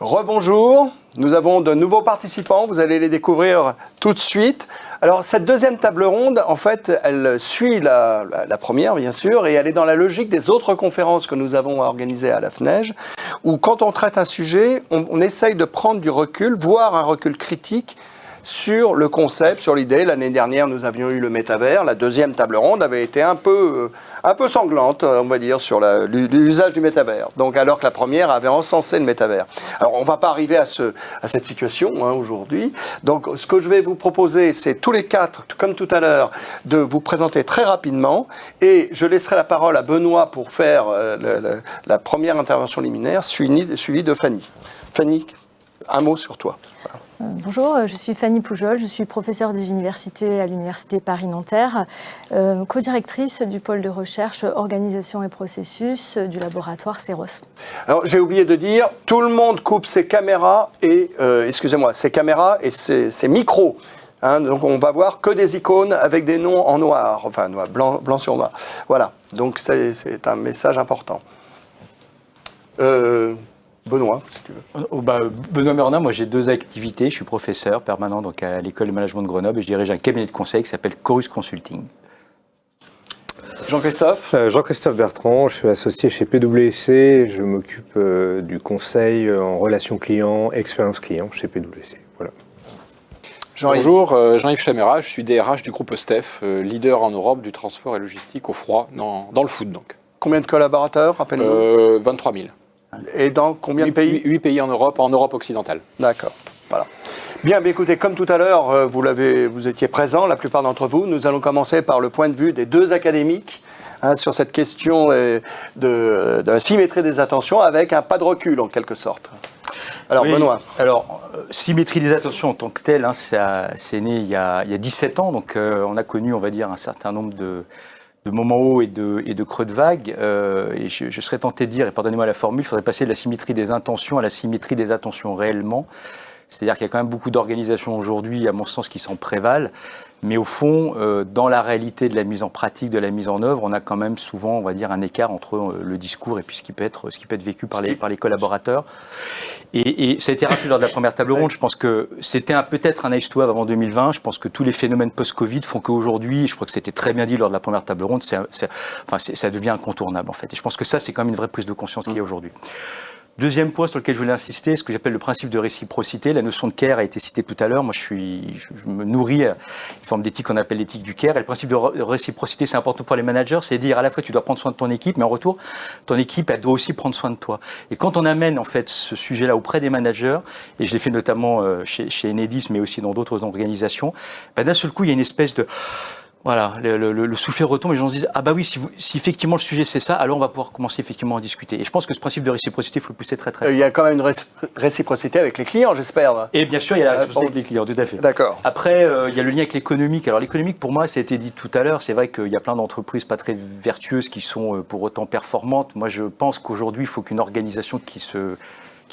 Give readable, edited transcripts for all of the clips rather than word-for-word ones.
Rebonjour, nous avons de nouveaux participants, vous allez les découvrir tout de suite. Alors cette deuxième table ronde, en fait, elle suit la première bien sûr, et elle est dans la logique des autres conférences que nous avons organisées à la FNEJ, où quand on traite un sujet, on essaye de prendre du recul, voire un recul critique, sur le concept, sur l'idée. L'année dernière, nous avions eu le métavers. La deuxième table ronde avait été un peu sanglante, on va dire, sur l'usage du métavers. Donc, alors que la première avait encensé le métavers. Alors, on ne va pas arriver à cette situation aujourd'hui. Donc, ce que je vais vous proposer, c'est tous les quatre, comme tout à l'heure, de vous présenter très rapidement. Et je laisserai la parole à Benoît pour faire la première intervention liminaire, suivie de Fanny. Fanny, un mot sur toi. Voilà. Bonjour, je suis Fanny Poujol, je suis professeure des universités à l'Université Paris-Nanterre, co-directrice du pôle de recherche Organisation et processus du laboratoire CEROS. Alors j'ai oublié de dire, tout le monde coupe ses caméras et, ses caméras et ses micros. Hein, donc on va voir que des icônes avec des noms en noir, enfin blanc sur noir. Voilà, donc c'est un message important. Benoît, si tu veux. Benoît Murnin, moi j'ai deux activités. Je suis professeur permanent donc à l'école de management de Grenoble et je dirige un cabinet de conseil qui s'appelle Chorus Consulting. Jean-Christophe Jean-Christophe Bertrand, je suis associé chez PwC. Je m'occupe du conseil en relations clients, expérience client chez PwC. Voilà. Bonjour, Jean-Yves Chaméra, je suis DRH du groupe Steph, leader en Europe du transport et logistique au froid, dans le food donc. Combien de collaborateurs, rappelle-nous 23 000. Et dans combien de pays 8 pays en Europe occidentale. D'accord, voilà. Bien, écoutez, comme tout à l'heure, vous étiez présents, la plupart d'entre vous. Nous allons commencer par le point de vue des deux académiques sur cette question de la symétrie des attentions, avec un pas de recul en quelque sorte. Alors, oui, Benoît. Alors, symétrie des attentions en tant que telle, c'est né il y a 17 ans, donc on a connu, on va dire, un certain nombre de moments hauts et de creux de vague, et je serais tenté de dire, et pardonnez-moi la formule, il faudrait passer de la symétrie des intentions à la symétrie des attentions réellement. C'est-à-dire qu'il y a quand même beaucoup d'organisations aujourd'hui, à mon sens, qui s'en prévalent, mais au fond, dans la réalité de la mise en pratique, de la mise en œuvre, on a quand même souvent, on va dire, un écart entre le discours et puis ce qui peut être vécu par les collaborateurs. Et ça a été rappelé lors de la première table ronde. Je pense que c'était peut-être un nice to have avant 2020. Je pense que tous les phénomènes post-Covid font qu'aujourd'hui, je crois que c'était très bien dit lors de la première table ronde, ça devient incontournable en fait. Et je pense que ça, c'est quand même une vraie prise de conscience qu'il y a aujourd'hui. Deuxième point sur lequel je voulais insister, ce que j'appelle le principe de réciprocité. La notion de care a été citée tout à l'heure. Moi, je me nourris une forme d'éthique qu'on appelle l'éthique du care. Et le principe de réciprocité, c'est important pour les managers. C'est dire à la fois tu dois prendre soin de ton équipe, mais en retour, ton équipe, elle doit aussi prendre soin de toi. Et quand on amène en fait ce sujet-là auprès des managers, et je l'ai fait notamment chez Enedis, mais aussi dans d'autres organisations, d'un seul coup, il y a une espèce de... Voilà, le soufflet retombe et les gens se disent « Ah bah oui, si effectivement le sujet c'est ça, alors on va pouvoir commencer effectivement à discuter. » Et je pense que ce principe de réciprocité, il faut le pousser très très fort. Il y a quand même une réciprocité avec les clients, j'espère. Et bien sûr, il y a la réciprocité avec les clients, tout à fait. D'accord. Après, il y a le lien avec l'économique. Alors l'économique, pour moi, ça a été dit tout à l'heure, c'est vrai qu'il y a plein d'entreprises pas très vertueuses qui sont pour autant performantes. Moi, je pense qu'aujourd'hui, il faut qu'une organisation qui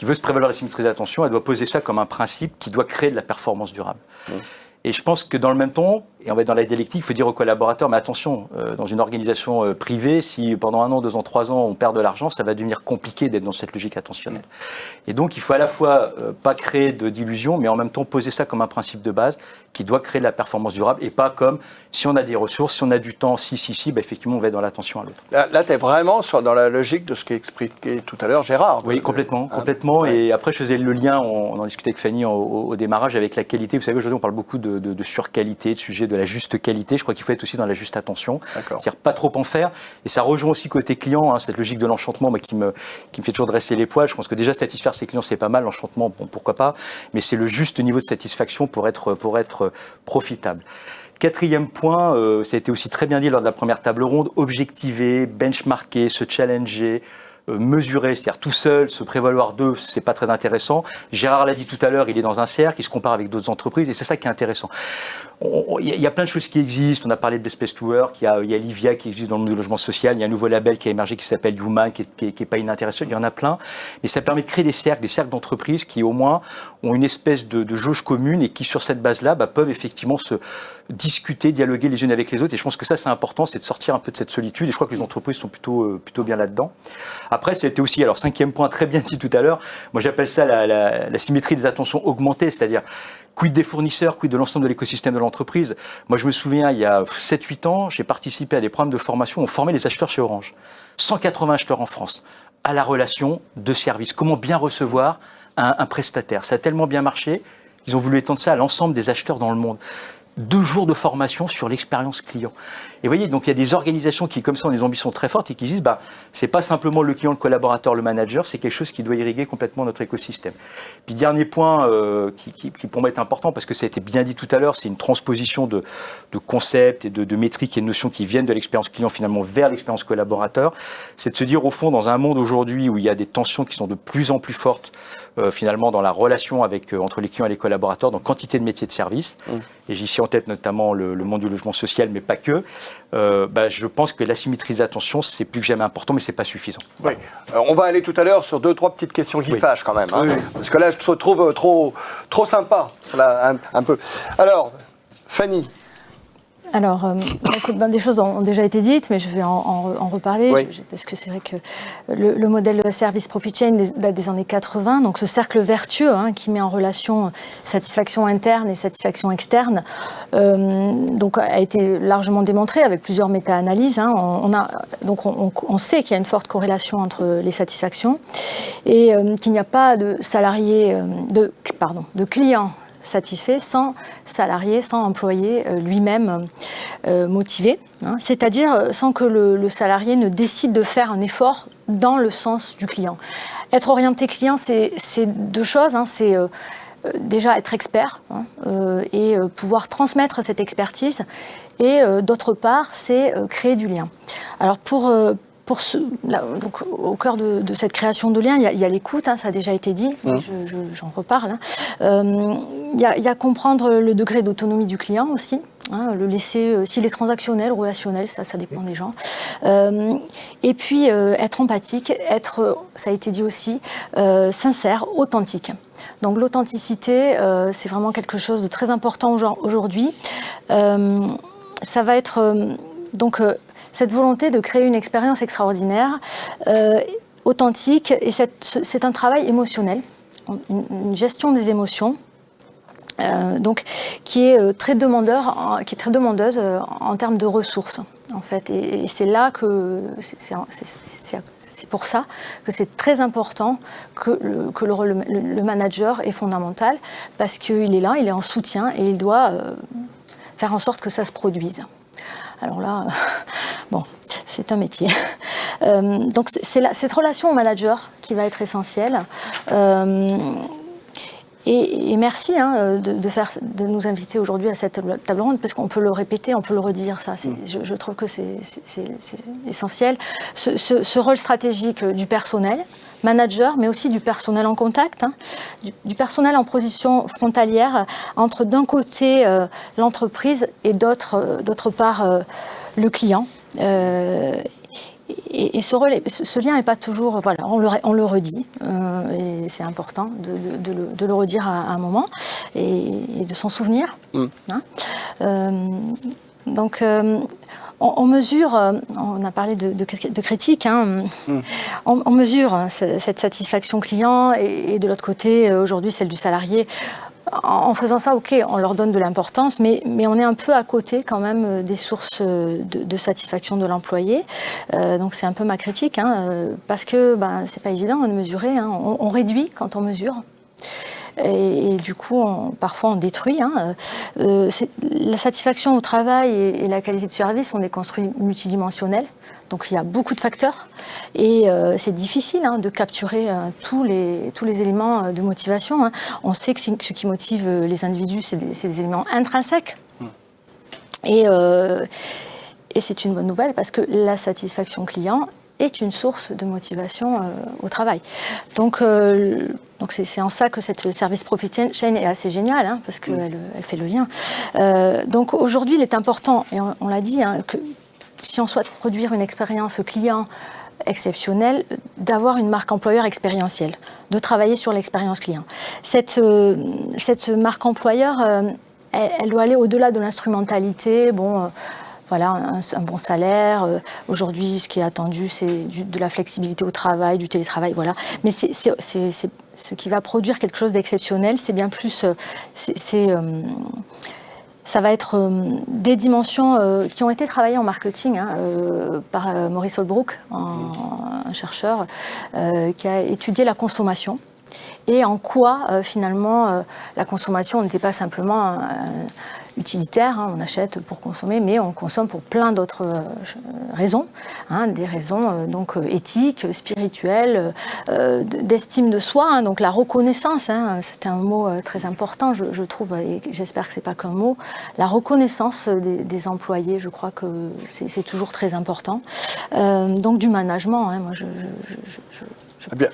veut se prévaloir de la symétrie d'attention, elle doit poser ça comme un principe qui doit créer de la performance durable. Et je pense que dans le même temps, et on va être dans la dialectique, il faut dire aux collaborateurs, mais attention, dans une organisation privée, si pendant 1 an, 2 ans, 3 ans, on perd de l'argent, ça va devenir compliqué d'être dans cette logique attentionnelle. Et donc, il faut à la fois pas créer d'illusions, mais en même temps poser ça comme un principe de base qui doit créer de la performance durable, et pas comme si on a des ressources, si on a du temps, effectivement, on va être dans l'attention à l'autre. Là tu es vraiment dans la logique de ce qu'expliquait tout à l'heure Gérard. Oui, complètement. Ouais. Et après, je faisais le lien, on en discutait avec Fanny au démarrage, avec la qualité. Vous savez, aujourd'hui, on parle beaucoup de surqualité, de sujet de la juste qualité. Je crois qu'il faut être aussi dans la juste attention. C'est-à-dire pas trop en faire. Et ça rejoint aussi côté client, cette logique de l'enchantement qui me fait toujours dresser les poils. Je pense que déjà satisfaire ses clients, c'est pas mal. L'enchantement, bon, pourquoi pas. Mais c'est le juste niveau de satisfaction pour être profitable. Quatrième point, ça a été aussi très bien dit lors de la première table ronde, objectiver, benchmarker, se challenger, mesurer, c'est-à-dire tout seul, se prévaloir d'eux, c'est pas très intéressant. Gérard l'a dit tout à l'heure, il est dans un cercle, il se compare avec d'autres entreprises et c'est ça qui est intéressant. Il y a plein de choses qui existent, on a parlé de Best Place to Work, il y a Livia qui existe dans le monde du logement social, il y a un nouveau label qui a émergé qui s'appelle Human, qui est pas inintéressant, il y en a plein, mais ça permet de créer des cercles d'entreprises qui au moins ont une espèce de jauge commune et qui sur cette base-là peuvent effectivement se discuter, dialoguer les unes avec les autres et je pense que ça c'est important, c'est de sortir un peu de cette solitude et je crois que les entreprises sont plutôt bien là-dedans. Après, c'était aussi, alors 5e point, très bien dit tout à l'heure, moi j'appelle ça la symétrie des attentions augmentées, c'est-à-dire quid des fournisseurs, quid de l'ensemble de l'écosystème de l'entreprise. Moi, je me souviens, il y a 7-8 ans, j'ai participé à des programmes de formation où on formait les acheteurs chez Orange. 180 acheteurs en France, à la relation de service. Comment bien recevoir un prestataire. Ça a tellement bien marché, ils ont voulu étendre ça à l'ensemble des acheteurs dans le monde. 2 jours de formation sur l'expérience client. Et vous voyez, donc il y a des organisations qui, comme ça, ont des ambitions très fortes et qui disent, c'est pas simplement le client, le collaborateur, le manager, c'est quelque chose qui doit irriguer complètement notre écosystème. Puis dernier point qui pour moi est important, parce que ça a été bien dit tout à l'heure, c'est une transposition de concepts et de métriques et de notions qui viennent de l'expérience client finalement vers l'expérience collaborateur. C'est de se dire, au fond, dans un monde aujourd'hui où il y a des tensions qui sont de plus en plus fortes, finalement, dans la relation entre les clients et les collaborateurs, dans quantité de métiers de service, et j'ai ici en tête notamment le monde du logement social, mais pas que, je pense que l'asymétrie des attentions, c'est plus que jamais important, mais c'est pas suffisant. Oui. On va aller tout à l'heure sur 2-3 petites questions qui fâchent quand même. Hein, parce que là, je te trouve trop sympa, là, un peu. Alors, Fanny. Alors, écoute, des choses ont déjà été dites, mais je vais en reparler, parce que c'est vrai que le modèle de la service profit chain date des années 80, donc ce cercle vertueux qui met en relation satisfaction interne et satisfaction externe, donc a été largement démontré avec plusieurs méta-analyses. On sait qu'il y a une forte corrélation entre les satisfactions et qu'il n'y a pas de clients satisfait sans salarié, sans employé lui-même motivé, c'est-à-dire sans que le salarié ne décide de faire un effort dans le sens du client. Être orienté client, c'est 2 choses, c'est déjà être expert et pouvoir transmettre cette expertise, et d'autre part, c'est créer du lien. Alors donc, au cœur de cette création de lien, il y a l'écoute, ça a déjà été dit, j'en reparle. Il y a comprendre le degré d'autonomie du client aussi, le laisser, s'il est transactionnel, relationnel, ça dépend des gens. Et puis être empathique, ça a été dit aussi, sincère, authentique. Donc l'authenticité, c'est vraiment quelque chose de très important aujourd'hui. Ça va être cette volonté de créer une expérience extraordinaire, authentique, et c'est un travail émotionnel, une gestion des émotions, qui est très demandeuse en termes de ressources, en fait. Et c'est là que c'est pour ça que c'est très important que le manager est fondamental, parce qu'il est là, il est en soutien et il doit faire en sorte que ça se produise. Alors là, c'est un métier. Donc c'est cette relation au manager qui va être essentielle. Et merci de nous inviter aujourd'hui à cette table ronde, parce qu'on peut le répéter, on peut le redire. Ça, je trouve que c'est essentiel. Ce rôle stratégique du personnel, manager, mais aussi du personnel en contact, du personnel en position frontalière entre d'un côté l'entreprise et d'autre part le client. Et ce lien n'est pas toujours, on le redit, et c'est important de le redire à un moment et de s'en souvenir. Donc, on mesure, on a parlé de critique, on mesure cette satisfaction client et de l'autre côté, aujourd'hui, celle du salarié. En faisant ça, on leur donne de l'importance, mais on est un peu à côté quand même des sources de satisfaction de l'employé. Donc c'est un peu ma critique, parce que c'est pas évident de mesurer. On réduit quand on mesure. Et du coup, parfois on détruit. La satisfaction au travail et la qualité de service sont des construits multidimensionnels. Donc il y a beaucoup de facteurs et c'est difficile de capturer tous les éléments de motivation. On sait que ce qui motive les individus, c'est des éléments intrinsèques. Et c'est une bonne nouvelle, parce que la satisfaction client est une source de motivation au travail. Donc c'est en ça que cette service profit chain est assez géniale, parce qu'elle fait le lien. Donc aujourd'hui, il est important, et on l'a dit, que si on souhaite produire une expérience client exceptionnelle, d'avoir une marque employeur expérientielle, de travailler sur l'expérience client. Cette marque employeur, elle doit aller au-delà de l'instrumentalité. voilà, un bon salaire. Aujourd'hui, ce qui est attendu, c'est de la flexibilité au travail, du télétravail, voilà. Mais c'est ce qui va produire quelque chose d'exceptionnel, c'est bien plus... ça va être des dimensions qui ont été travaillées en marketing par Maurice Holbrook, un chercheur qui a étudié la consommation et en quoi finalement la consommation n'était pas simplement utilitaire, on achète pour consommer, mais on consomme pour plein d'autres raisons, des raisons donc éthiques, spirituelles, d'estime de soi, donc la reconnaissance, c'est un mot très important, je trouve, et j'espère que c'est pas qu'un mot, la reconnaissance des employés, je crois que c'est toujours très important, donc du management, moi je bien.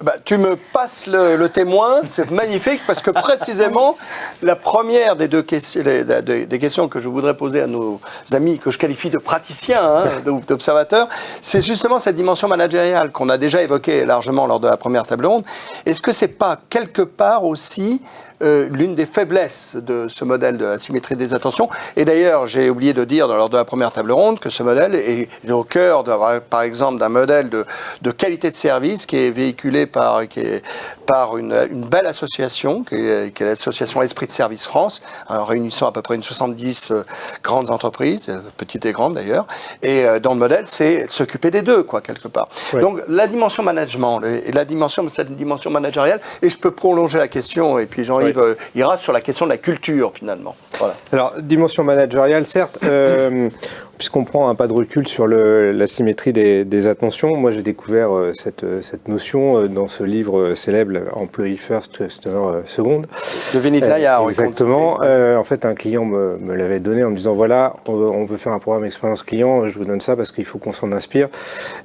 Bah, tu me passes le témoin, c'est magnifique parce que précisément la première des des questions que je voudrais poser à nos amis que je qualifie de praticiens, d'observateurs, c'est justement cette dimension managériale qu'on a déjà évoquée largement lors de la première table ronde. Est-ce que c'est pas quelque part aussi l'une des faiblesses de ce modèle de la symétrie des attentions? Et d'ailleurs, j'ai oublié de dire lors de la première table ronde que ce modèle est au cœur, par exemple, d'un modèle de qualité de service qui est véhiculé par une belle association, qui est l'association Esprit de Service France, réunissant à peu près une 70 grandes entreprises, petites et grandes d'ailleurs. Et dans le modèle, c'est de s'occuper des deux, quoi, quelque part. Ouais. Donc, la dimension management, et cette dimension managériale, et je peux prolonger la question, et puis Jean-Yves ira sur la question de la culture, finalement. Voilà. Alors, dimension managériale, certes, puisqu'on prend un pas de recul sur la symétrie des attentions, moi j'ai découvert cette notion dans ce livre célèbre, Employee First, Customer Second. De Vinit Nayar. Exactement. En fait, un client me l'avait donné en me disant, voilà, on veut faire un programme expérience client, je vous donne ça parce qu'il faut qu'on s'en inspire.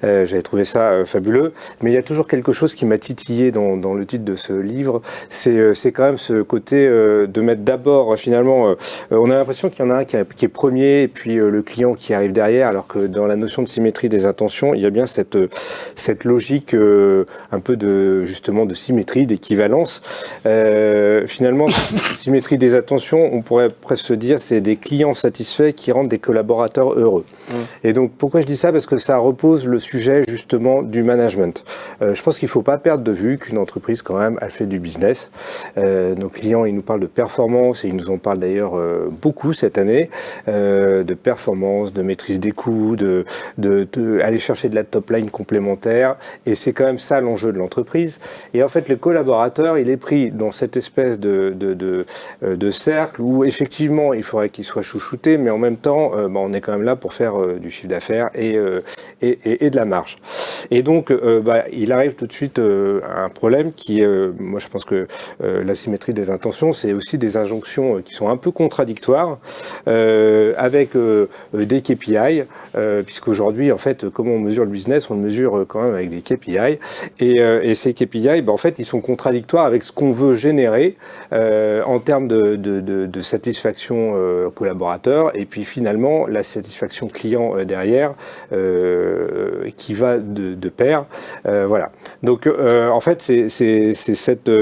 J'avais trouvé ça fabuleux. Mais il y a toujours quelque chose qui m'a titillé dans le titre de ce livre, c'est quand même ce côté de mettre d'abord, finalement, on a l'impression qu'il y en a un qui est premier et puis le client qui arrive derrière, alors que dans la notion de symétrie des attentions, il y a bien cette logique un peu justement de symétrie, d'équivalence. Finalement, symétrie des attentions, on pourrait presque se dire, c'est des clients satisfaits qui rendent des collaborateurs heureux. Et donc, pourquoi je dis ça? Parce que ça repose le sujet justement du management. Je pense qu'il ne faut pas perdre de vue qu'une entreprise, quand même, elle fait du business. Nos clients, ils nous parlent de performance, et ils nous en parlent d'ailleurs beaucoup cette année, de performance, de maîtrise des coûts, aller chercher de la top line complémentaire, et c'est quand même ça l'enjeu de l'entreprise. Et en fait, le collaborateur, il est pris dans cette espèce de cercle où effectivement, il faudrait qu'il soit chouchouté, mais en même temps, on est quand même là pour faire du chiffre d'affaires et de la marge. Et donc, il arrive tout de suite à un problème qui, moi je pense que la symétrie des intentions, c'est aussi des injonctions qui sont un peu contradictoires avec des KPI, puisqu'aujourd'hui, en fait, comment on mesure le business? On le mesure quand même avec des KPI. Et ces KPI, en fait, ils sont contradictoires avec ce qu'on veut générer en termes de satisfaction collaborateur, et puis finalement, la satisfaction client derrière, qui va de pair. Voilà. Donc, en fait, c'est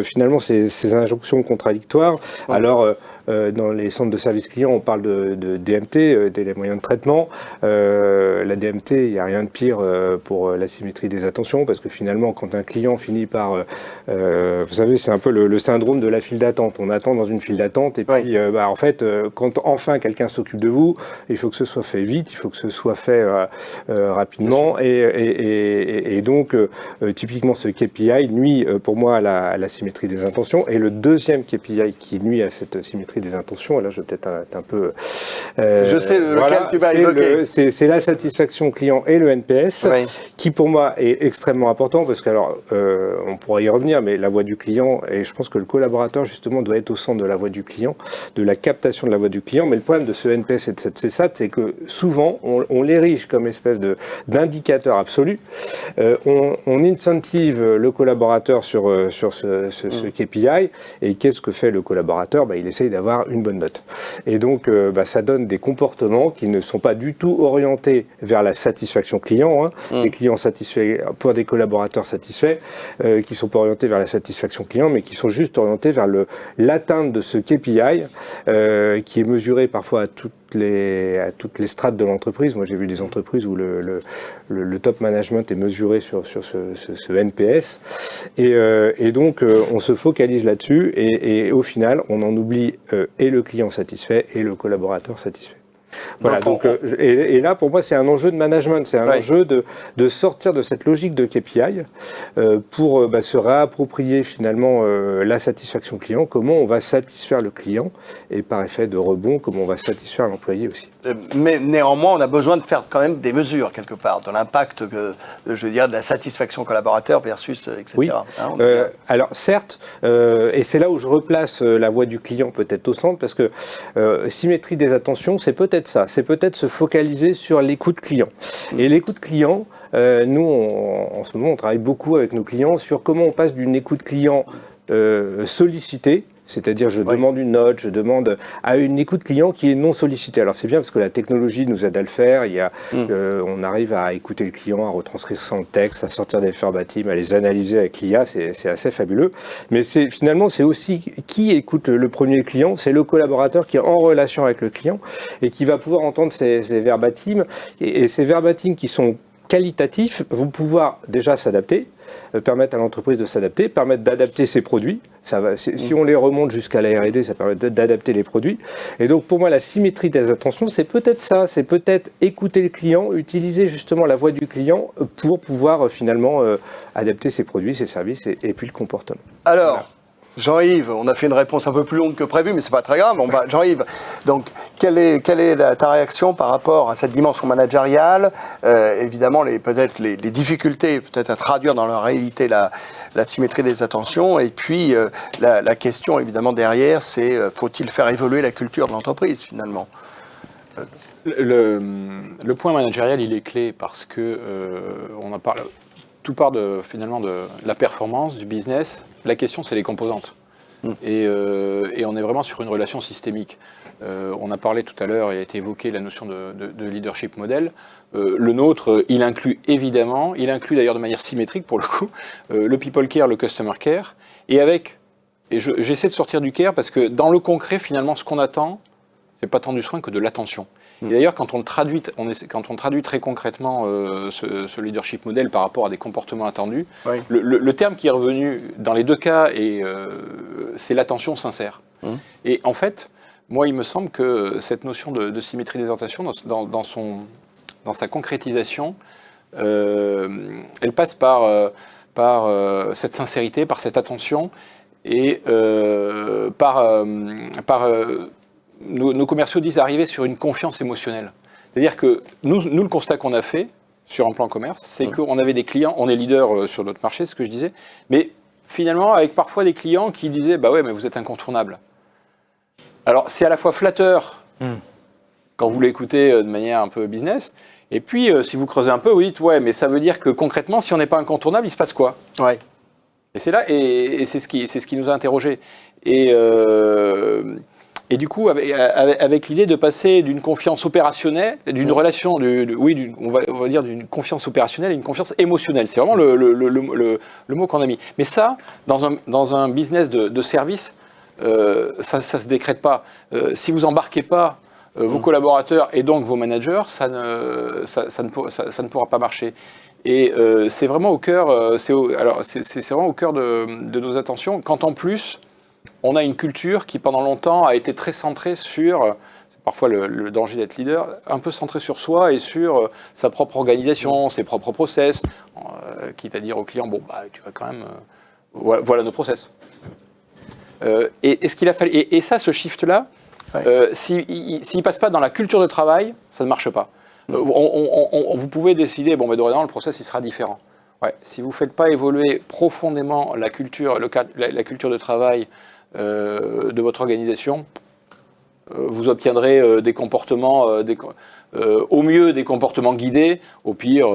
finalement ces injonctions contradictoires. Ouais. Alors, dans les centres de service client, on parle de DMT, délai moyen de traitement. La DMT, il n'y a rien de pire pour la symétrie des attentions, parce que finalement, quand un client finit par... vous savez, c'est un peu le syndrome de la file d'attente. On attend dans une file d'attente, et puis, en fait, quand enfin quelqu'un s'occupe de vous, il faut que ce soit fait vite, il faut que ce soit fait rapidement, et donc, typiquement, ce KPI nuit pour moi à la symétrie des intentions. Et le deuxième KPI qui nuit à cette symétrie des intentions, et là je vais peut-être être un peu... je sais lequel tu vas évoquer. C'est la satisfaction client et le NPS, qui pour moi est extrêmement important, parce que alors, on pourra y revenir, mais la voix du client, et je pense que le collaborateur justement doit être au centre de la voix du client, de la captation de la voix du client. Mais le problème de ce NPS et de cette CSAT, c'est que souvent on l'érige comme espèce d'indicateur absolu. On incentive le collaborateur sur ce KPI, et qu'est-ce que fait le collaborateur? Il essaye d'avoir une bonne note. Et donc, ça donne des comportements qui ne sont pas du tout orientés vers la satisfaction client, des clients satisfaits pour des collaborateurs satisfaits, qui ne sont pas orientés vers la satisfaction client, mais qui sont juste orientés vers l'atteinte de ce KPI, qui est mesuré parfois à les strates de l'entreprise. Moi, j'ai vu des entreprises où le top management est mesuré sur ce NPS. Et donc, on se focalise là-dessus et au final, on en oublie et le client satisfait et le collaborateur satisfait. Voilà, donc, et là, pour moi, c'est un enjeu de management, c'est un enjeu de sortir de cette logique de KPI pour se réapproprier finalement la satisfaction client, comment on va satisfaire le client, et par effet de rebond, comment on va satisfaire l'employé aussi. Mais néanmoins, on a besoin de faire quand même des mesures quelque part, de l'impact, je veux dire, de la satisfaction collaborateur versus, etc. Oui. Alors certes, et c'est là où je replace la voix du client peut-être au centre, parce que symétrie des attentions, c'est peut-être ça, c'est peut-être se focaliser sur l'écoute client. Et l'écoute client, nous, en ce moment, on travaille beaucoup avec nos clients sur comment on passe d'une écoute client sollicitée, c'est-à-dire je demande une note, je demande à une écoute client qui est non sollicitée. Alors c'est bien parce que la technologie nous aide à le faire, on arrive à écouter le client, à retranscrire son texte, à sortir des verbatims, à les analyser avec l'IA, c'est assez fabuleux. Mais finalement c'est aussi qui écoute le premier client, c'est le collaborateur qui est en relation avec le client et qui va pouvoir entendre ces verbatims. Et ces verbatims qui sont qualitatifs vont pouvoir déjà s'adapter, permettre à l'entreprise de s'adapter, permettre d'adapter ses produits. Si on les remonte jusqu'à la R&D, ça permet d'adapter les produits. Et donc pour moi, la symétrie des attentions, c'est peut-être ça, c'est peut-être écouter le client, utiliser justement la voix du client pour pouvoir finalement adapter ses produits, ses services et puis le comportement. Alors, voilà. Jean-Yves, on a fait une réponse un peu plus longue que prévu, mais c'est pas très grave. Jean-Yves, donc quelle est ta réaction par rapport à cette dimension managériale, évidemment peut-être les difficultés peut-être à traduire dans la réalité la symétrie des attentions, et puis la question évidemment derrière, c'est faut-il faire évoluer la culture de l'entreprise finalement? Le point managérial, il est clé parce que on en parle. Tout part finalement de la performance, du business. La question, c'est les composantes. Et on est vraiment sur une relation systémique. On a parlé tout à l'heure, et a été évoqué la notion de leadership model. Le nôtre, il inclut d'ailleurs de manière symétrique pour le coup, le people care, le customer care. Et j'essaie de sortir du care parce que dans le concret, finalement, ce qu'on attend, c'est pas tant du soin que de l'attention. Et d'ailleurs, quand on traduit très concrètement ce leadership model par rapport à des comportements attendus, le terme qui est revenu dans les deux cas, c'est l'attention sincère. Et en fait, moi, il me semble que cette notion de symétrie des attentions, dans sa concrétisation, elle passe par cette sincérité, par cette attention, et par nos commerciaux disent arriver sur une confiance émotionnelle. C'est-à-dire que nous, le constat qu'on a fait sur un plan commerce, c'est qu'on avait des clients, on est leader sur notre marché, c'est ce que je disais, mais finalement avec parfois des clients qui disaient « bah ouais, mais vous êtes incontournable ». Alors c'est à la fois flatteur quand vous l'écoutez de manière un peu business, et puis si vous creusez un peu, vous dites « ouais, mais ça veut dire que concrètement, si on n'est pas incontournable, il se passe quoi ?» Et c'est là, et c'est ce qui nous a interrogés. Et du coup, avec l'idée de passer d'une confiance opérationnelle, d'une relation, on va dire d'une confiance opérationnelle à une confiance émotionnelle. C'est vraiment le mot qu'on a mis. Mais ça, dans un business de service, ça se décrète pas. Si vous embarquez pas vos collaborateurs et donc vos managers, ça ne pourra pas marcher. Et c'est vraiment au cœur, c'est vraiment au cœur de nos attentions. Quand en plus on a une culture qui, pendant longtemps, a été très centrée sur, c'est parfois le danger d'être leader, un peu centré sur soi et sur sa propre organisation, ses propres process, quitte à dire au client, bon, bah, tu vas quand même, voilà nos process. Et ce qu'il a fallu, et ça, ce shift-là, s'il ne passe pas dans la culture de travail, ça ne marche pas. Vous pouvez décider, bon, mais dorénavant, le process, il sera différent. Ouais, si vous ne faites pas évoluer profondément la culture de travail de votre organisation, vous obtiendrez des comportements, au mieux des comportements guidés, au pire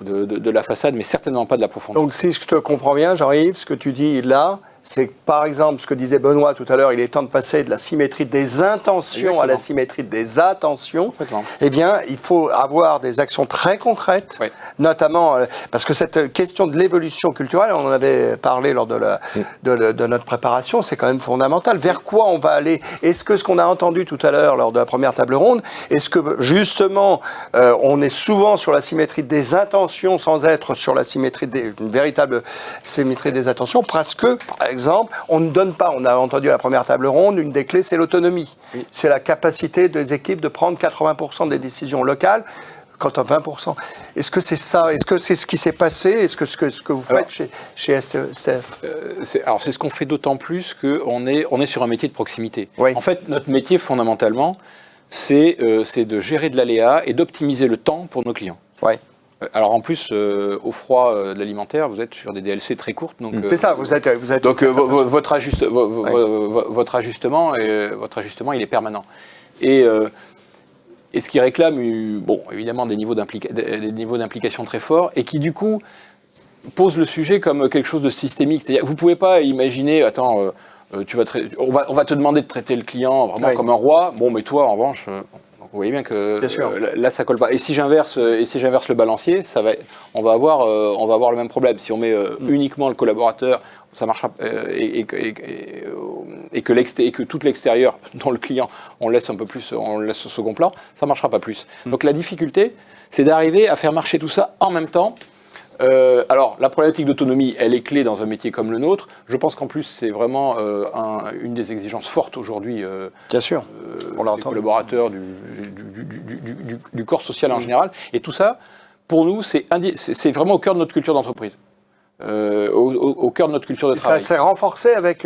de la façade, mais certainement pas de la profondeur. Donc si je te comprends bien, Jean-Yves, ce que tu dis là, c'est par exemple ce que disait Benoît tout à l'heure, il est temps de passer de la symétrie des intentions à la symétrie des attentions. Eh bien, il faut avoir des actions très concrètes, notamment parce que cette question de l'évolution culturelle, on en avait parlé lors de notre préparation, c'est quand même fondamental. Vers quoi on va aller? Est-ce que ce qu'on a entendu tout à l'heure lors de la première table ronde, est-ce que justement on est souvent sur la symétrie des intentions sans être sur la symétrie une véritable symétrie des attentions, parce que, par exemple, on ne donne pas, on a entendu à la première table ronde, une des clés, c'est l'autonomie. Oui. C'est la capacité des équipes de prendre 80% des décisions locales, quant à 20%. Est-ce que c'est ça? Est-ce que c'est ce qui s'est passé? Est-ce que ce que vous faites chez STF? Alors, c'est ce qu'on fait d'autant plus qu'on est sur un métier de proximité. Oui. En fait, notre métier, fondamentalement, c'est de gérer de l'aléa et d'optimiser le temps pour nos clients. Oui. Alors en plus, au froid de l'alimentaire, vous êtes sur des DLC très courtes. C'est ça, vous êtes donc votre ajustement, il est permanent. Et ce qui réclame, bon, évidemment, des niveaux d'implication très forts, et qui du coup pose le sujet comme quelque chose de systémique. C'est-à-dire, vous ne pouvez pas imaginer, attends, on va te demander de traiter le client vraiment comme un roi. Bon, mais toi, en revanche. Vous voyez bien que là, ça colle pas. Et si j'inverse le balancier, on va avoir le même problème. Si on met uniquement le collaborateur, ça marchera, et que tout l'extérieur, dont le client, on laisse au second plan, ça marchera pas plus. Donc la difficulté, c'est d'arriver à faire marcher tout ça en même temps. Alors, la problématique d'autonomie, elle est clé dans un métier comme le nôtre. Je pense qu'en plus, c'est vraiment une des exigences fortes aujourd'hui Bien sûr. Des collaborateurs, du corps social en général. Et tout ça, pour nous, c'est vraiment au cœur de notre culture d'entreprise, au cœur de notre culture de travail. Ça s'est renforcé avec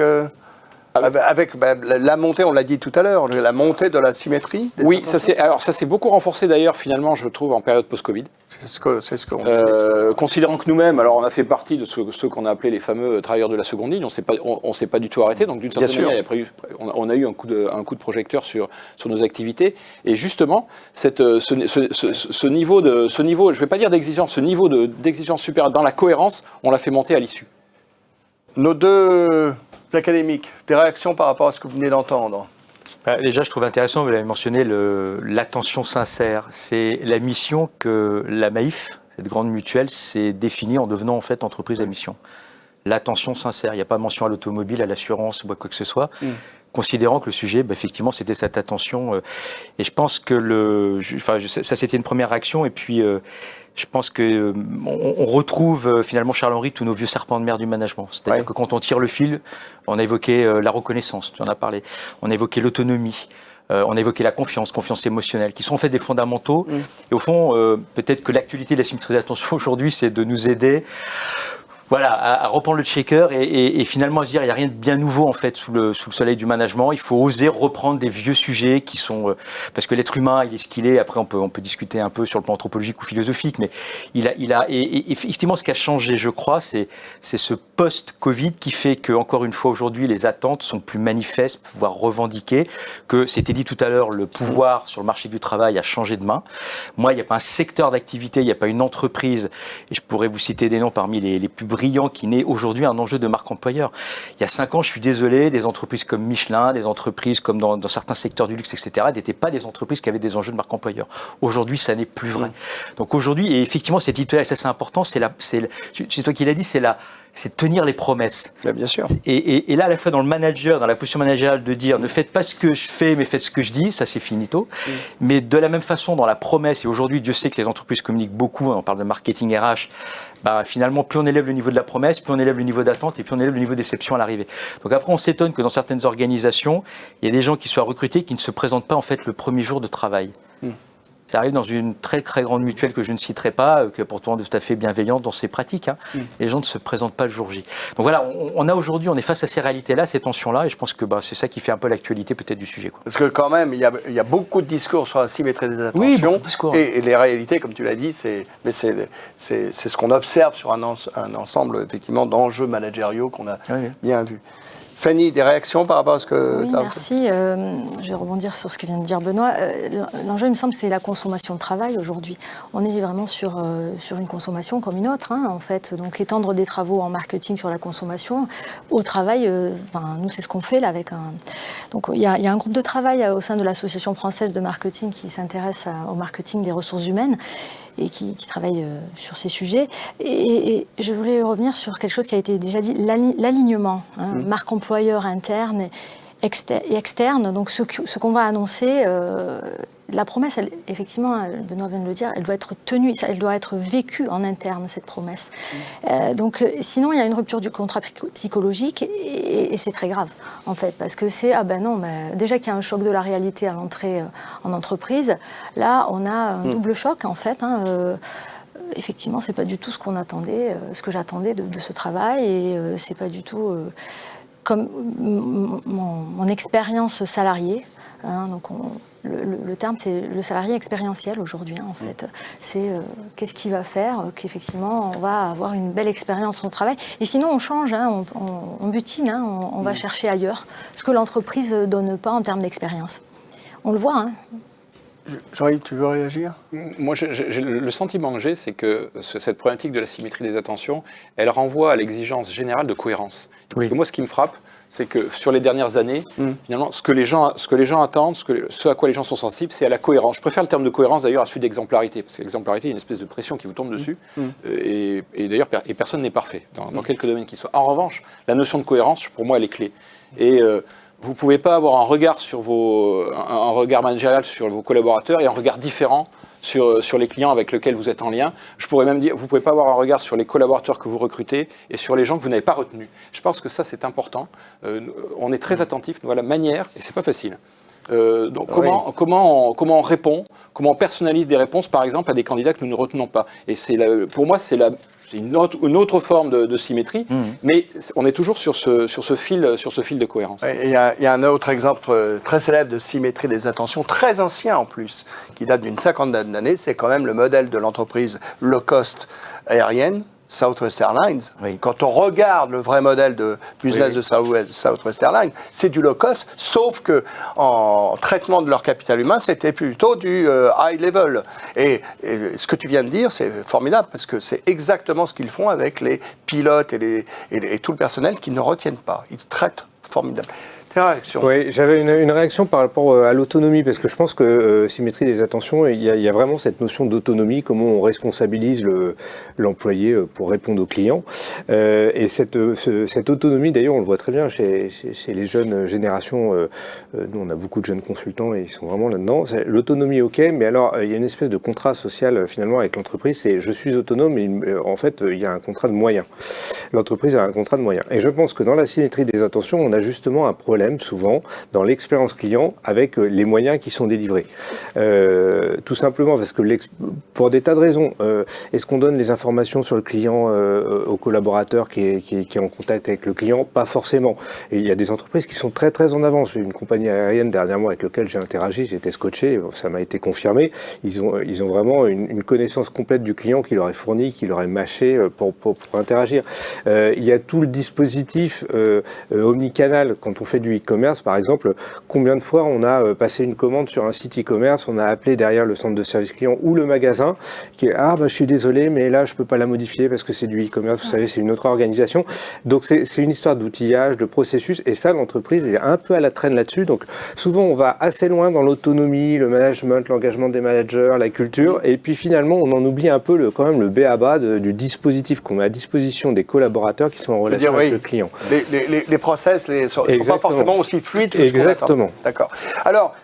la montée, on l'a dit tout à l'heure, la montée de la symétrie. Oui, ça s'est beaucoup renforcé d'ailleurs, finalement, je trouve, en période post-Covid. C'est ce qu'on considérant que nous-mêmes, alors on a fait partie de ceux qu'on a appelés les fameux travailleurs de la seconde ligne, on s'est pas du tout arrêté, donc d'une certaine manière, on a eu un coup de projecteur sur nos activités, et justement, ce niveau, je vais pas dire d'exigence, ce niveau d'exigence supérieure dans la cohérence, on l'a fait monter à l'issue. Nos deux académiques, des réactions par rapport à ce que vous venez d'entendre? Déjà, je trouve intéressant, vous l'avez mentionné, l'attention sincère. C'est la mission que la Maïf, cette grande mutuelle, s'est définie en devenant en fait entreprise à mission. L'attention sincère. Il n'y a pas mention à l'automobile, à l'assurance ou à quoi que ce soit. Considérant que le sujet, effectivement, c'était cette attention. Et je pense que ça, c'était une première réaction. Et puis, je pense que on retrouve finalement, Charles-Henri, tous nos vieux serpents de mer du management. C'est-à-dire que quand on tire le fil, on a évoqué la reconnaissance, tu en as parlé. On a évoqué l'autonomie. On a évoqué la confiance émotionnelle, qui sont en fait des fondamentaux. Et au fond, peut-être que l'actualité de la symétrie d'attention aujourd'hui, c'est de nous aider à reprendre le shaker et finalement à se dire il n'y a rien de bien nouveau en fait sous le soleil du management. Il faut oser reprendre des vieux sujets qui sont parce que l'être humain il est ce qu'il est. Après on peut discuter un peu sur le plan anthropologique ou philosophique, mais et effectivement ce qui a changé, je crois, c'est ce post-Covid qui fait que encore une fois aujourd'hui les attentes sont plus manifestes, voire revendiquées. Que c'était dit tout à l'heure, le pouvoir sur le marché du travail a changé de main. Moi il n'y a pas un secteur d'activité, il n'y a pas une entreprise, et je pourrais vous citer des noms parmi les plus brillant qui n'est aujourd'hui un enjeu de marque employeur. Il y a 5 ans, je suis désolé, des entreprises comme Michelin, des entreprises comme dans certains secteurs du luxe, etc., n'étaient pas des entreprises qui avaient des enjeux de marque employeur. Aujourd'hui, ça n'est plus vrai. Donc aujourd'hui, et effectivement, cette titulaire, ça c'est important, c'est toi qui l'as dit, c'est tenir les promesses. Bien sûr. Et là, à la fois dans le manager, dans la position managériale, de dire ne faites pas ce que je fais, mais faites ce que je dis, ça c'est finito. Mais de la même façon, dans la promesse, et aujourd'hui, Dieu sait que les entreprises communiquent beaucoup, on parle de marketing RH, finalement, plus on élève le niveau de la promesse, plus on élève le niveau d'attente et plus on élève le niveau de déception à l'arrivée. Donc après, on s'étonne que dans certaines organisations, il y ait des gens qui soient recrutés qui ne se présentent pas en fait le premier jour de travail. Ça arrive dans une très très grande mutuelle que je ne citerai pas, qui est pourtant tout à fait bienveillante dans ses pratiques. Les gens ne se présentent pas le jour J. Donc voilà, on est face à ces réalités-là, ces tensions-là, et je pense que c'est ça qui fait un peu l'actualité peut-être du sujet. Parce que quand même, il y a beaucoup de discours sur la symétrie des attentions. Oui, beaucoup de discours. Et les réalités, comme tu l'as dit, c'est ce qu'on observe sur un ensemble effectivement d'enjeux managériaux qu'on a bien vus. Fanny, des réactions par rapport à ce que... Oui, merci. Je vais rebondir sur ce que vient de dire Benoît. L'enjeu, il me semble, c'est la consommation de travail aujourd'hui. On est vraiment sur une consommation comme une autre, en fait. Donc, étendre des travaux en marketing sur la consommation au travail, nous, c'est ce qu'on fait là avec un... Donc, il y a un groupe de travail au sein de l'Association française de marketing qui s'intéresse au marketing des ressources humaines et qui travaille sur ces sujets. Et je voulais revenir sur quelque chose qui a été déjà dit, l'alignement, marque employeur interne et externe. Donc ce qu'on va annoncer, la promesse, effectivement, Benoît vient de le dire, elle doit être tenue, elle doit être vécue en interne, cette promesse. Donc sinon, il y a une rupture du contrat psychologique et c'est très grave, en fait, parce que c'est, déjà qu'il y a un choc de la réalité à l'entrée en entreprise, là, on a un double choc, en fait. Effectivement, c'est pas du tout ce qu'on attendait, ce que j'attendais de ce travail, et c'est pas du tout comme mon expérience salariée. Donc le terme, c'est le salarié expérientiel aujourd'hui, en fait. C'est qu'est-ce qui va faire qu'effectivement, on va avoir une belle expérience au travail. Et sinon, on change, on butine, on va chercher ailleurs ce que l'entreprise ne donne pas en termes d'expérience. On le voit, Jean-Yves, tu veux réagir? Moi, le sentiment que j'ai, c'est que cette problématique de la symétrie des attentions, elle renvoie à l'exigence générale de cohérence. Parce que moi, ce qui me frappe, c'est que sur les dernières années, finalement, ce que les gens attendent, ce à quoi les gens sont sensibles, c'est à la cohérence. Je préfère le terme de cohérence d'ailleurs à celui d'exemplarité, parce que l'exemplarité, il y a une espèce de pression qui vous tombe dessus, et d'ailleurs, personne n'est parfait, dans quelques domaines qu'ils soient. En revanche, la notion de cohérence, pour moi, elle est clé. Et vous ne pouvez pas avoir un regard managérial sur vos collaborateurs et un regard différent sur les clients avec lesquels vous êtes en lien. Je pourrais même dire, vous ne pouvez pas avoir un regard sur les collaborateurs que vous recrutez et sur les gens que vous n'avez pas retenus. Je pense que ça, c'est important. On est très attentifs, nous, à la manière, et ce n'est pas facile. Donc comment on répond, comment on personnalise des réponses, par exemple, à des candidats que nous ne retenons pas. Et pour moi, c'est une autre forme de symétrie, mais on est toujours sur ce fil de cohérence. Il y a un autre exemple très célèbre de symétrie des attentions, très ancien en plus, qui date d'une cinquantaine d'années. C'est quand même le modèle de l'entreprise low cost aérienne, Southwest Airlines. Oui. Quand on regarde le vrai modèle de business de Southwest Airlines, c'est du low cost, sauf que en traitement de leur capital humain, c'était plutôt du high level. Et ce que tu viens de dire, c'est formidable, parce que c'est exactement ce qu'ils font avec les pilotes et tout le personnel qui ne retiennent pas. Ils traitent formidable. Réaction. Oui, j'avais une réaction par rapport à l'autonomie, parce que je pense que symétrie des attentions, il y a vraiment cette notion d'autonomie, comment on responsabilise l'employé pour répondre aux clients. Et cette autonomie, d'ailleurs, on le voit très bien chez les jeunes générations. Nous, on a beaucoup de jeunes consultants et ils sont vraiment là-dedans. L'autonomie, ok, mais alors, il y a une espèce de contrat social, finalement, avec l'entreprise. C'est je suis autonome, et en fait, il y a un contrat de moyens. L'entreprise a un contrat de moyens. Et je pense que dans la symétrie des attentions, on a justement un problème souvent dans l'expérience client avec les moyens qui sont délivrés. Tout simplement parce que pour des tas de raisons, est-ce qu'on donne les informations sur le client au collaborateur qui est en contact avec le client? Pas forcément. Et il y a des entreprises qui sont très très en avance. J'ai une compagnie aérienne dernièrement avec laquelle j'ai interagi, j'étais scotché, ça m'a été confirmé. Ils ont vraiment une connaissance complète du client qui leur est fourni, qui leur est mâché pour interagir. Il y a tout le dispositif omnicanal quand on fait du e-commerce, par exemple. Combien de fois on a passé une commande sur un site e-commerce, on a appelé derrière le centre de service client ou le magasin qui est je suis désolé, mais là je peux pas la modifier parce que c'est du e-commerce, vous savez, c'est une autre organisation. Donc c'est une histoire d'outillage, de processus, et ça l'entreprise est un peu à la traîne là-dessus. Donc souvent on va assez loin dans l'autonomie, le management, l'engagement des managers, la culture, et puis finalement on en oublie un peu quand même le b.a.-ba du dispositif qu'on met à disposition des collaborateurs qui sont en relation avec le client. Les process sont pas forcément aussi fluide que exactement. D'accord. Alors,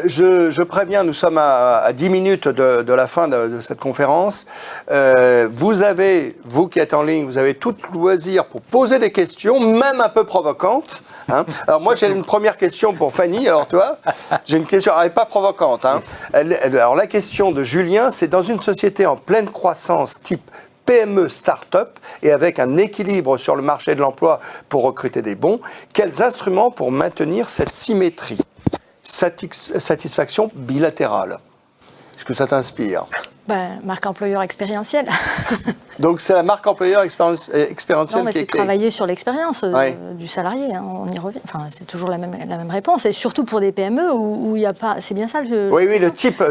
je préviens, nous sommes à 10 minutes de la fin de cette conférence. Vous qui êtes en ligne, vous avez tout loisir pour poser des questions, même un peu provocantes. Alors moi, j'ai une première question pour Fanny. Alors toi, j'ai une question, elle n'est pas provocante. Alors la question de Julien, c'est dans une société en pleine croissance type PME start-up et avec un équilibre sur le marché de l'emploi pour recruter des bons, quels instruments pour maintenir cette symétrie? Satisfaction bilatérale. Est-ce que ça t'inspire? Marque employeur expérientielle. Donc c'est la marque employeur expérientielle Non, mais qui est c'est créée. travailler sur l'expérience du salarié. Hein, on y revient. Enfin, c'est toujours la même réponse. Et surtout pour des PME où il n'y a pas. C'est bien ça le. Oui, le type.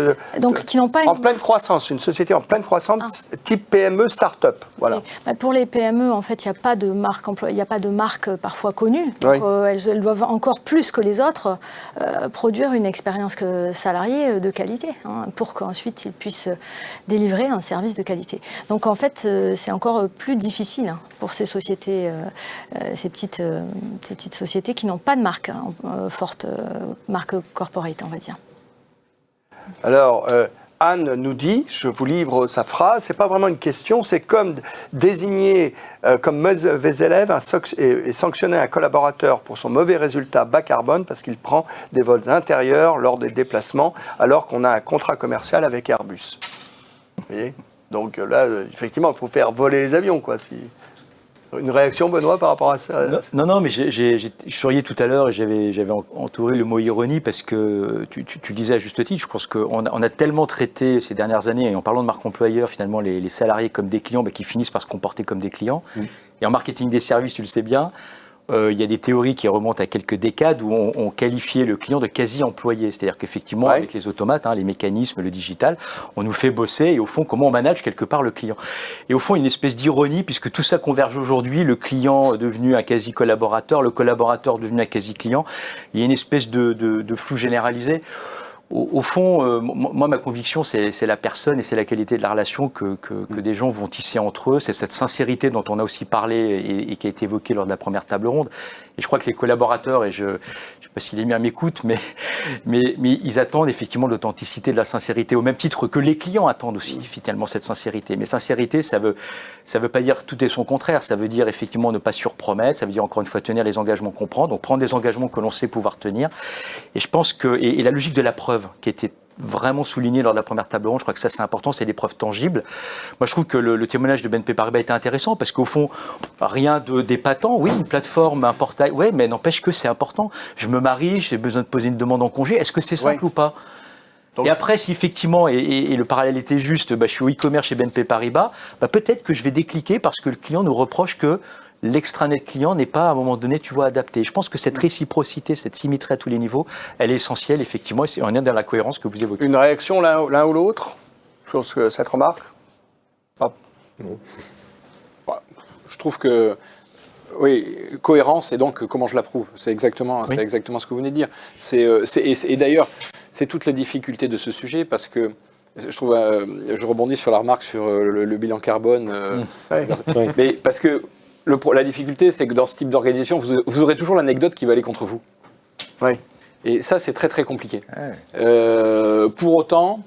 Donc qui n'ont pas en pleine croissance, une société en pleine croissance, type PME start-up. Voilà. Pour les PME, en fait, il n'y a pas de marque employeur, il n'y a pas de marque parfois connue. Donc, elles doivent encore plus que les autres produire une expérience salariée de qualité, hein, pour qu'ensuite ils puissent délivrer un service de qualité. Donc en fait, c'est encore plus difficile pour ces sociétés, ces petites sociétés qui n'ont pas de marque forte, marque corporate, on va dire. Alors, Anne nous dit, je vous livre sa phrase, c'est pas vraiment une question, c'est comme désigner comme mauvais élève et sanctionner un collaborateur pour son mauvais résultat bas carbone parce qu'il prend des vols intérieurs lors des déplacements alors qu'on a un contrat commercial avec Airbus. Vous voyez ? Donc là, effectivement, il faut faire voler les avions, quoi. Une réaction, Benoît, par rapport à ça? Non, mais je souriais tout à l'heure et j'avais entouré le mot ironie parce que tu le disais à juste titre. Je pense qu'on a tellement traité ces dernières années, et en parlant de marque employeur, finalement, les salariés comme des clients qui finissent par se comporter comme des clients. Et en marketing des services, tu le sais bien, il y a des théories qui remontent à quelques décades où on qualifiait le client de quasi-employé. C'est-à-dire qu'effectivement, avec les automates, les mécanismes, le digital, on nous fait bosser et au fond, comment on manage quelque part le client. Et au fond, une espèce d'ironie, puisque tout ça converge aujourd'hui, le client devenu un quasi-collaborateur, le collaborateur devenu un quasi-client, il y a une espèce de flou généralisé. Au fond, moi, ma conviction, c'est la personne et c'est la qualité de la relation que des gens vont tisser entre eux. C'est cette sincérité dont on a aussi parlé et qui a été évoquée lors de la première table ronde. Et je crois que les collaborateurs, et je ne sais pas s'il est mis à m'écoute, mais ils attendent effectivement l'authenticité, de la sincérité, au même titre que les clients attendent aussi finalement cette sincérité. Mais sincérité, ça veut pas dire tout et son contraire. Ça veut dire effectivement ne pas surpromettre. Ça veut dire encore une fois tenir les engagements qu'on prend. Donc prendre des engagements que l'on sait pouvoir tenir. Et je pense que et la logique de la preuve qui était vraiment souligné lors de la première table ronde, je crois que ça c'est important, c'est des preuves tangibles. Moi je trouve que le témoignage de BNP Paribas était intéressant parce qu'au fond, rien d'épatant, oui, une plateforme, un portail, ouais, mais n'empêche que c'est important. Je me marie, j'ai besoin de poser une demande en congé, est-ce que c'est simple ou pas ? Donc, et après, si effectivement, et le parallèle était juste, je suis au e-commerce chez BNP Paribas, peut-être que je vais décliquer parce que le client nous reproche que l'extranet client n'est pas à un moment donné, adapté. Je pense que cette réciprocité, cette symétrie à tous les niveaux, elle est essentielle, effectivement, et c'est en lien dans la cohérence que vous évoquez. Une réaction l'un ou l'autre sur cette remarque? Non. Je trouve que, oui, cohérence, et donc comment je l'approuve. C'est exactement ce que vous venez de dire. Et d'ailleurs, c'est toute la difficulté de ce sujet, parce que je trouve, je rebondis sur la remarque sur le bilan carbone, mais parce que la difficulté, c'est que dans ce type d'organisation, vous aurez toujours l'anecdote qui va aller contre vous. Oui. Et ça, c'est très très compliqué. Pour autant,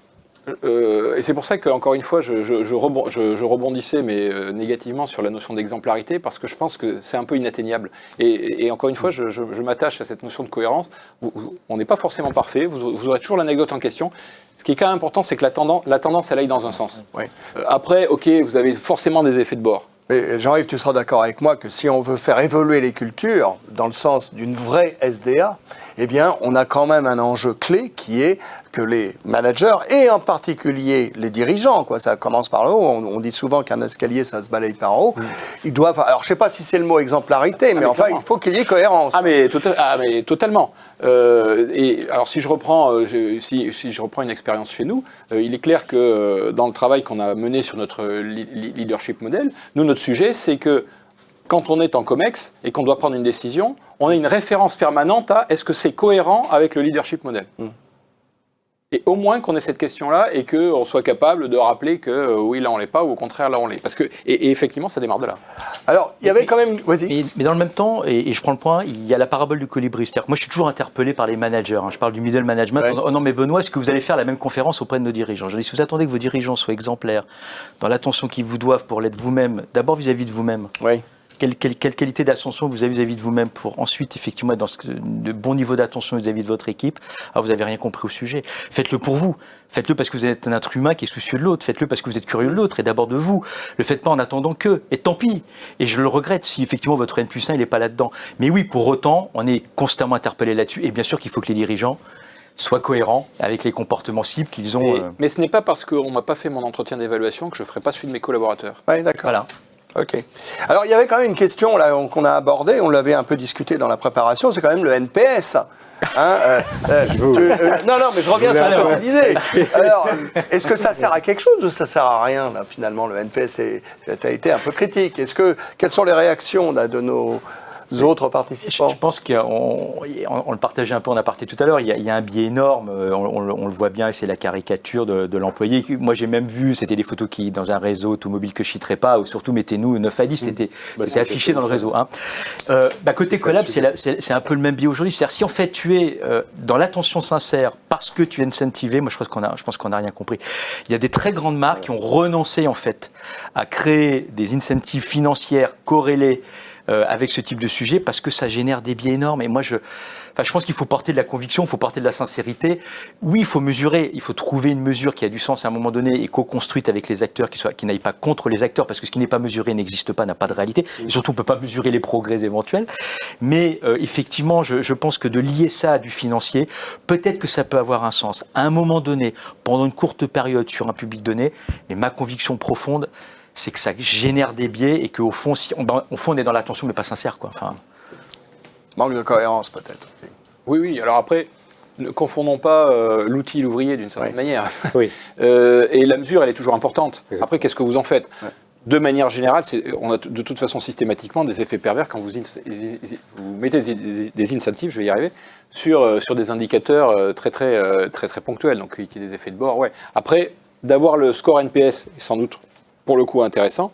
et c'est pour ça qu'encore une fois, je rebondissais, mais négativement, sur la notion d'exemplarité, parce que je pense que c'est un peu inatteignable. Et encore une fois, je m'attache à cette notion de cohérence. On n'est pas forcément parfait, vous aurez toujours l'anecdote en question. Ce qui est quand même important, c'est que la tendance, elle aille dans un sens. Oui. Après, ok, vous avez forcément des effets de bord. Mais Jean-Yves, tu seras d'accord avec moi que si on veut faire évoluer les cultures dans le sens d'une vraie SDA, eh bien, on a quand même un enjeu clé qui est que les managers, et en particulier les dirigeants, ça commence par le haut, on dit souvent qu'un escalier, ça se balaye par en haut, ils doivent, alors je ne sais pas si c'est le mot exemplarité, mais enfin, il faut qu'il y ait cohérence. Mais totalement. Et alors, si je reprends une expérience chez nous, il est clair que dans le travail qu'on a mené sur notre leadership model, nous, notre sujet, c'est que quand on est en COMEX et qu'on doit prendre une décision, on a une référence permanente à est-ce que c'est cohérent avec le leadership model. Et au moins qu'on ait cette question-là et qu'on soit capable de rappeler que oui, là on l'est pas, ou au contraire, là on l'est. Parce que, et effectivement, ça démarre de là. Alors, il y avait quand même... Mais dans le même temps, et je prends le point, il y a la parabole du colibri. C'est-à-dire que moi, je suis toujours interpellé par les managers. Je parle du middle management. Oh non, mais Benoît, est-ce que vous allez faire la même conférence auprès de nos dirigeants? Je dis, si vous attendez que vos dirigeants soient exemplaires dans l'attention qu'ils vous doivent pour l'être vous-même, d'abord vis-à-vis de vous-même. Oui. Quelle qualité d'attention vous avez vis-à-vis de vous-même pour ensuite effectivement être dans de bons niveaux d'attention vis-à-vis de votre équipe. Alors vous n'avez rien compris au sujet. Faites-le pour vous. Faites-le parce que vous êtes un être humain qui est soucieux de l'autre. Faites-le parce que vous êtes curieux de l'autre et d'abord de vous. Le faites pas en attendant que. Et tant pis. Et je le regrette si effectivement votre N+1 il n'est pas là-dedans. Mais oui, pour autant, on est constamment interpellé là-dessus. Et bien sûr qu'il faut que les dirigeants soient cohérents avec les comportements cibles qu'ils ont. Mais ce n'est pas parce qu'on ne m'a pas fait mon entretien d'évaluation que je ne ferai pas celui de mes collaborateurs. Oui, d'accord. Voilà. Ok. Alors, il y avait quand même une question là qu'on a abordée, on l'avait un peu discuté dans la préparation, c'est quand même le NPS. Non, mais je reviens sur ce que tu disais. Alors, est-ce que ça sert à quelque chose ou ça sert à rien là, finalement, le NPS a été un peu critique. Quelles sont les réactions là, de nos autres participants? Je pense qu'on le partageait un peu en aparté tout à l'heure, il y a un biais énorme, on le voit bien, et c'est la caricature de l'employé. Moi j'ai même vu, c'était des photos qui, dans un réseau automobile que je ne citerai pas, ou surtout mettez-nous 9 à 10, c'était affiché dans le réseau. Hein. Côté collab, c'est un peu le même biais aujourd'hui, c'est-à-dire si en fait tu es dans l'attention sincère parce que tu es incentivé, moi je pense qu'on n'a rien compris. Il y a des très grandes marques qui ont renoncé en fait à créer des incentives financières corrélées avec ce type de sujet parce que ça génère des biais énormes. Et moi, je pense qu'il faut porter de la conviction, il faut porter de la sincérité. Oui, il faut mesurer, il faut trouver une mesure qui a du sens à un moment donné et co-construite avec les acteurs qui n'aillent pas contre les acteurs parce que ce qui n'est pas mesuré n'existe pas, n'a pas de réalité. Et surtout, on ne peut pas mesurer les progrès éventuels. Mais effectivement, je pense que de lier ça à du financier, peut-être que ça peut avoir un sens. À un moment donné, pendant une courte période sur un public donné, mais ma conviction profonde, c'est que ça génère des biais et qu'au fond, on est dans l'attention mais pas sincère, quoi. Enfin... Manque de cohérence peut-être. Oui. Alors après, ne confondons pas l'outil et l'ouvrier d'une certaine manière. Oui. Et la mesure, elle est toujours importante. Exactement. Après, qu'est-ce que vous en faites? De manière générale, on a de toute façon systématiquement des effets pervers quand vous mettez des incentives, je vais y arriver, sur des indicateurs très ponctuels, donc qui ont des effets de bord. Ouais. Après, d'avoir le score NPS est sans doute pour le coup intéressant.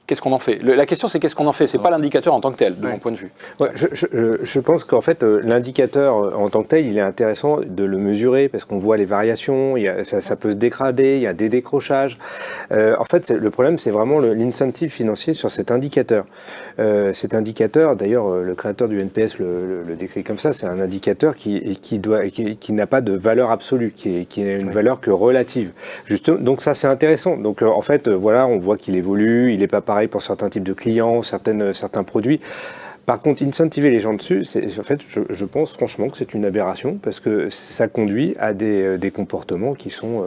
Qu'est-ce qu'on en fait? La question, c'est qu'est-ce qu'on en fait? C'est pas l'indicateur en tant que tel, de mon point de vue. Ouais, je pense qu'en fait, l'indicateur en tant que tel, il est intéressant de le mesurer parce qu'on voit les variations, ça peut se dégrader, il y a des décrochages. En fait, le problème, c'est vraiment l'incentive financier sur cet indicateur. Cet indicateur, d'ailleurs, le créateur du NPS le décrit comme ça, c'est un indicateur qui n'a pas de valeur absolue, qui n'a une valeur que relative. Justement, donc ça, c'est intéressant. Donc en fait, voilà, on voit qu'il évolue, il n'est pas pareil pour certains types de clients, certains produits. Par contre, incentiver les gens dessus, en fait, je pense franchement que c'est une aberration parce que ça conduit à des comportements qui sont...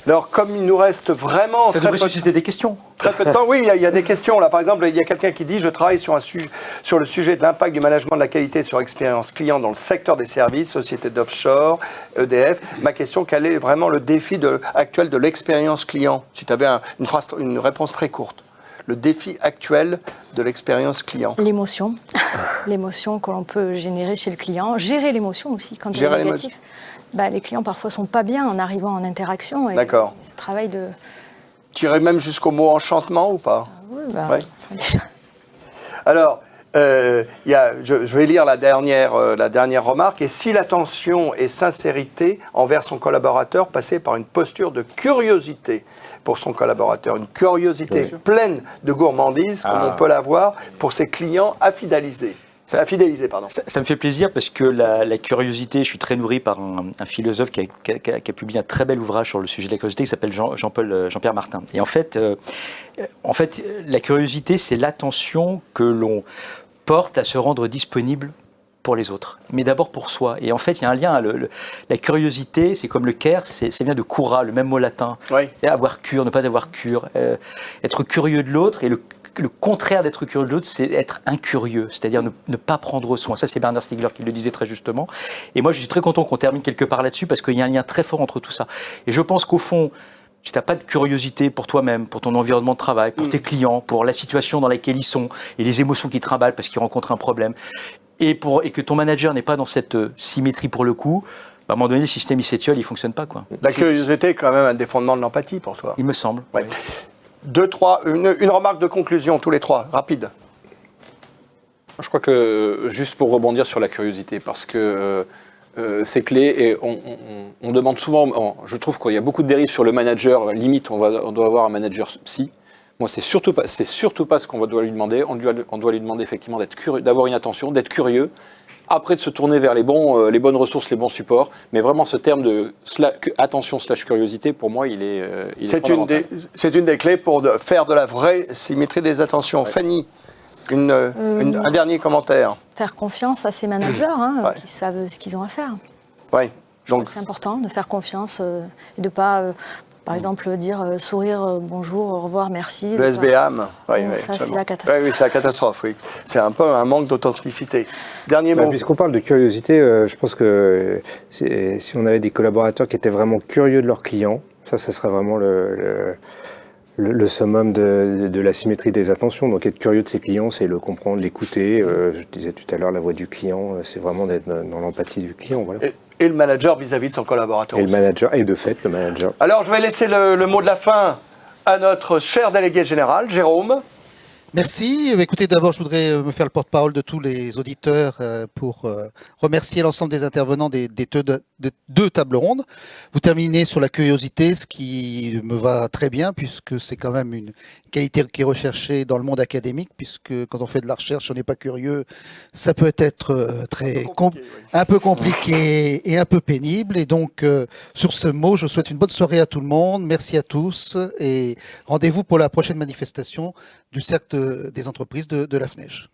Alors, comme il nous reste vraiment ça devrait susciter des questions. Très peu de temps. Oui, il y a des questions. Là, par exemple, il y a quelqu'un qui dit « Je travaille sur le sujet de l'impact du management de la qualité sur l'expérience client dans le secteur des services, société d'offshore, EDF. » Ma question, quel est vraiment le défi actuel de l'expérience client? Si tu avais une réponse très courte. Le défi actuel de l'expérience client. L'émotion. L'émotion que l'on peut générer chez le client. Gérer l'émotion aussi quand elle est négative. Les clients parfois sont pas bien en arrivant en interaction. D'accord. Ce travail de... Tu irais même jusqu'au mot enchantement ou pas? Oui, déjà. Alors, je vais lire la dernière remarque. Et si l'attention et sincérité envers son collaborateur passait par une posture de curiosité pour son collaborateur, une curiosité pleine de gourmandise, comme on peut l'avoir pour ses clients à fidéliser. Ça me fait plaisir parce que la curiosité, je suis très nourri par un philosophe qui a publié un très bel ouvrage sur le sujet de la curiosité qui s'appelle Jean-Pierre Martin. Et en fait, la curiosité, c'est l'attention que l'on porte à se rendre disponible pour les autres, mais d'abord pour soi. Et en fait, il y a un lien. La curiosité, c'est comme le care, c'est bien de cura, le même mot latin. Oui. Avoir cure, ne pas avoir cure. Être curieux de l'autre et le contraire d'être curieux de l'autre, c'est être incurieux, c'est-à-dire ne pas prendre soin. Ça, c'est Bernard Stiegler qui le disait très justement. Et moi, je suis très content qu'on termine quelque part là-dessus parce qu'il y a un lien très fort entre tout ça. Et je pense qu'au fond, si tu n'as pas de curiosité pour toi-même, pour ton environnement de travail, pour tes clients, pour la situation dans laquelle ils sont et les émotions qu'ils trimballent parce qu'ils rencontrent un problème, et que ton manager n'est pas dans cette symétrie pour le coup, à un moment donné, le système il s'étiole, il ne fonctionne pas, quoi. La curiosité est quand même un des fondements de l'empathie pour toi. Il me semble. Ouais. Une remarque de conclusion, tous les trois, rapide. Je crois que, juste pour rebondir sur la curiosité, parce que c'est clé, et on demande souvent, je trouve qu'il y a beaucoup de dérives sur le manager, limite on doit avoir un manager psy. Moi, c'est surtout pas ce qu'on doit lui demander. On doit lui demander effectivement d'être curieux, d'avoir une attention, d'être curieux. Après, de se tourner vers les bonnes ressources, les bons supports. Mais vraiment, ce terme de attention/curiosité, pour moi, il est fondamental. C'est une des clés pour faire de la vraie symétrie des attentions. Ouais. Fanny, un dernier commentaire. Faire confiance à ces managers qui savent ce qu'ils ont à faire. Oui. Donc, C'est important de faire confiance et de ne pas, par exemple, dire sourire, bonjour, au revoir, merci. le SBAM, oui, Bon, oui, ça, c'est absolument. la catastrophe. Oui, c'est la catastrophe, oui. C'est un peu un manque d'authenticité. Dernier mot. Puisqu'on parle de curiosité, je pense que si on avait des collaborateurs qui étaient vraiment curieux de leurs clients, ça serait vraiment le summum de la symétrie des attentions. Donc être curieux de ses clients, c'est le comprendre, l'écouter. Je disais tout à l'heure, la voix du client, c'est vraiment d'être dans l'empathie du client. Voilà. Et le manager vis-à-vis de son collaborateur. Et le aussi. manager, et de fait, le manager. Alors, je vais laisser le mot de la fin à notre cher délégué général, Jérôme. Merci. Écoutez, d'abord, je voudrais me faire le porte-parole de tous les auditeurs pour remercier l'ensemble des intervenants des deux tables rondes. Vous terminez sur la curiosité, ce qui me va très bien, puisque c'est quand même une qualité qui est recherchée dans le monde académique, puisque quand on fait de la recherche, on n'est pas curieux, ça peut être un peu compliqué et un peu pénible. Et donc, sur ce mot, je souhaite une bonne soirée à tout le monde. Merci à tous et rendez-vous pour la prochaine manifestation du Cercle des entreprises de la FNEJ.